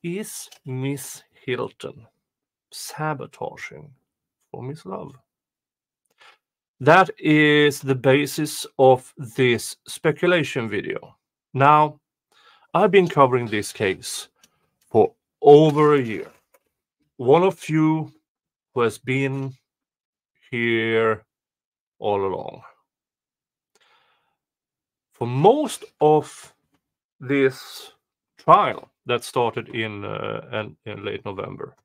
is Ms Hylton sabotaging for Ms Love? That is the basis of this speculation video. Now, I've been covering this case for over a year. One of you who has been here all along. For most of this trial that started in late November,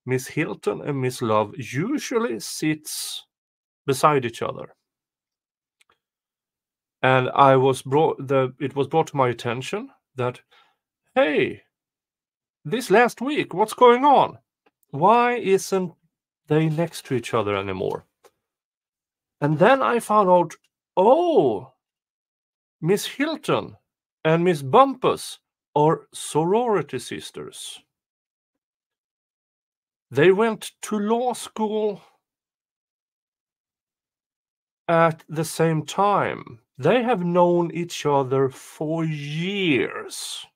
Ms Hylton and Ms Love usually sits beside each other. And it was brought to my attention that, hey, this last week, what's going on? Why isn't they next to each other anymore? And then I found out, oh, Ms Hylton and Ms Bumpus are sorority sisters. They went to law school at the same time. They have known each other for years.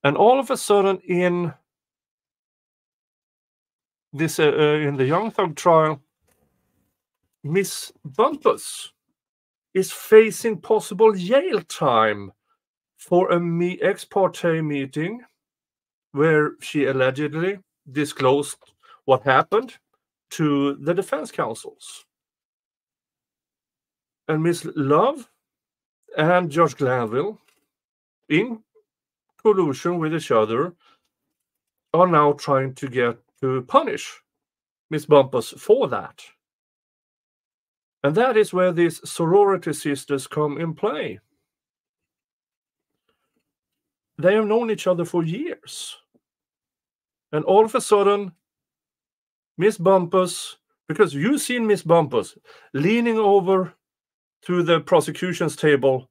And all of a sudden in this in the Young Thug trial, Ms Bumpus is facing possible jail time for a ex parte meeting where she allegedly disclosed what happened to the defense counsels. And Ms Love and Judge Glanville, in collusion with each other, are now trying to punish Ms Bumpus for that. And that is where these sorority sisters come in play. They have known each other for years. And all of a sudden, Ms Bumpus, because you've seen Ms Bumpus leaning over to the prosecution's table,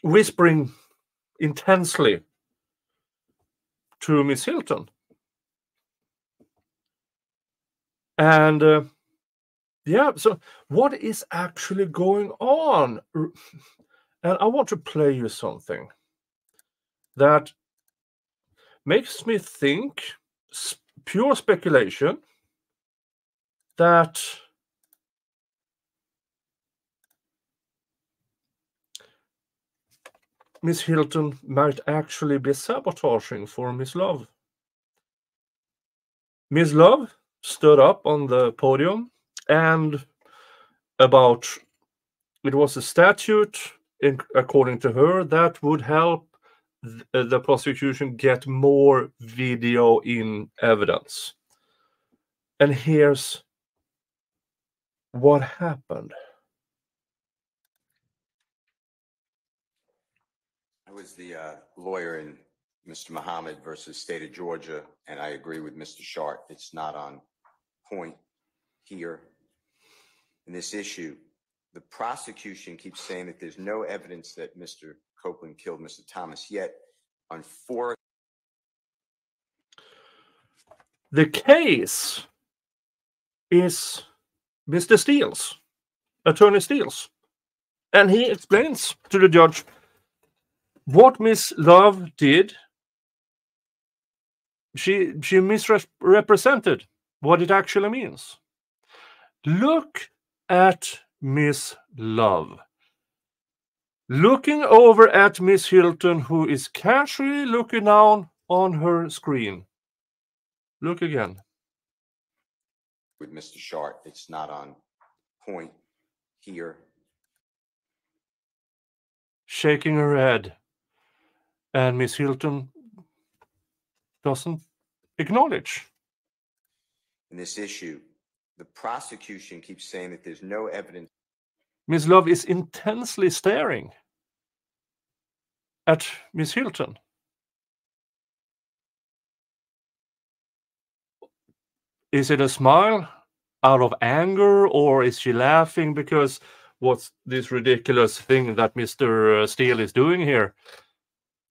whispering intensely to Ms Hylton. And yeah, so what is actually going on? And I want to play you something that makes me think, pure speculation, that Ms Hylton might actually be sabotaging for Ms Love. Ms Love stood up on the podium and it was a statute, according to her, that would help the prosecution get more video in evidence. And here's what happened. I was the lawyer in Mr. Muhammad versus State of Georgia, and I agree with Mr. Sharp. It's not on point here in this issue. The prosecution keeps saying that there's no evidence that Mr. Copeland killed Mr. Thomas, yet on 4. The case is Mr. Steele's, Attorney Steele's. And he explains to the judge what Ms. Love did. She misrepresented what it actually means. Look at Ms. Love, looking over at Ms. Hylton, who is casually looking down on her screen. Look again. With Mr. Sharp, it's not on point here. Shaking her head. And Ms. Hylton doesn't acknowledge. In this issue, the prosecution keeps saying that there's no evidence. Ms. Love is intensely staring at Ms. Hylton. Is it a smile out of anger, or is she laughing because what's this ridiculous thing that Mr. Steele is doing here?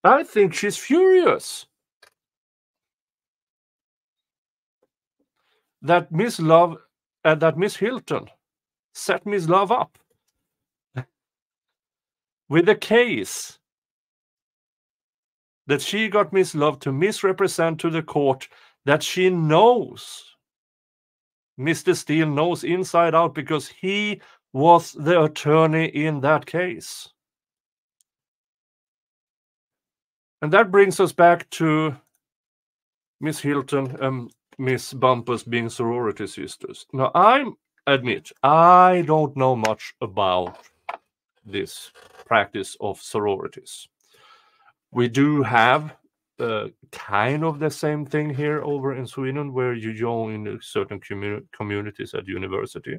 I think she's furious that Ms. Love and that Ms. Hylton set Ms. Love up with a case that she got Miss Love to misrepresent to the court that she knows Mr. Steele knows inside out because he was the attorney in that case. And that brings us back to Ms. Hylton and Ms. Bumpus being sorority sisters. Now, I admit, I don't know much about this practice of sororities. We do have kind of the same thing here over in Sweden, where you join certain communities at university.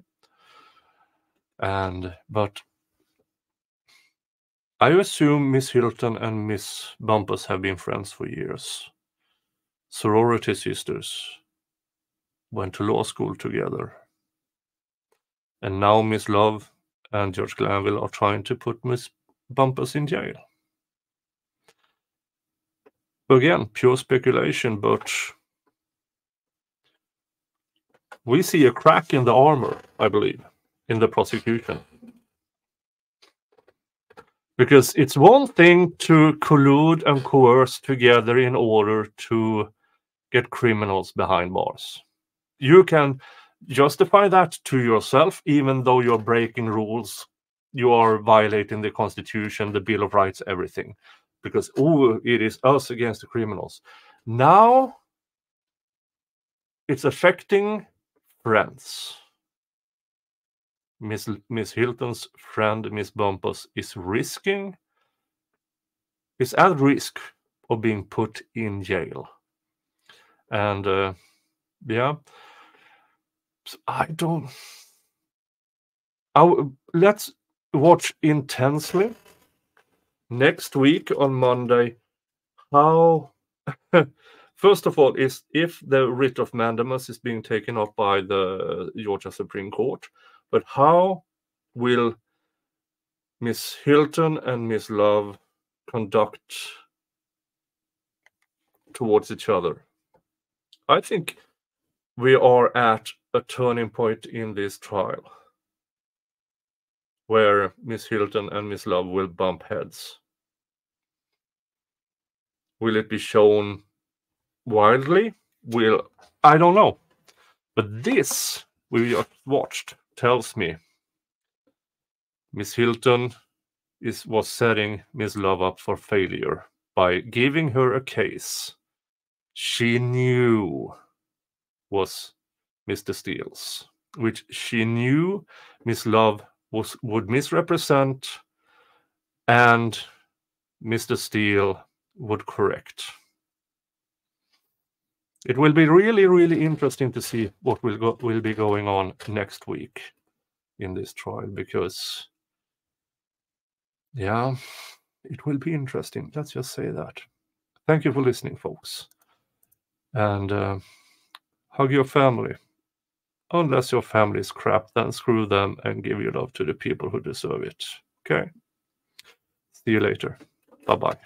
But I assume Miss Hylton and Miss Bumpus have been friends for years. Sorority sisters went to law school together. And now Miss Love and Judge Glanville are trying to put Miss Bumpus in jail. Again, pure speculation, but we see a crack in the armor, I believe, in the prosecution. Because it's one thing to collude and coerce together in order to get criminals behind bars. You can justify that to yourself, even though you're breaking rules. You are violating the Constitution, the Bill of Rights, everything. Because, it is us against the criminals. Now, it's affecting friends. Miss Hylton's friend, Miss Bumpus, is at risk of being put in jail. And, yeah. So let's watch intensely next week on Monday how, first of all, is if the writ of mandamus is being taken up by the Georgia Supreme Court, but how will Miss Hylton and Miss Love conduct towards each other? I think we are at a turning point in this trial where Miss Hylton and Miss Love will bump heads. Will it be shown wildly? I don't know. But this we just watched tells me Miss Hylton was setting Miss Love up for failure by giving her a case she knew was Mr. Steele's, which she knew Miss Love would misrepresent and Mr. Steele would correct. It will be really, really interesting to see what will be going on next week in this trial, because, yeah, it will be interesting. Let's just say that. Thank you for listening, folks. And hug your family. Unless your family is crap, then screw them and give your love to the people who deserve it. Okay? See you later. Bye-bye.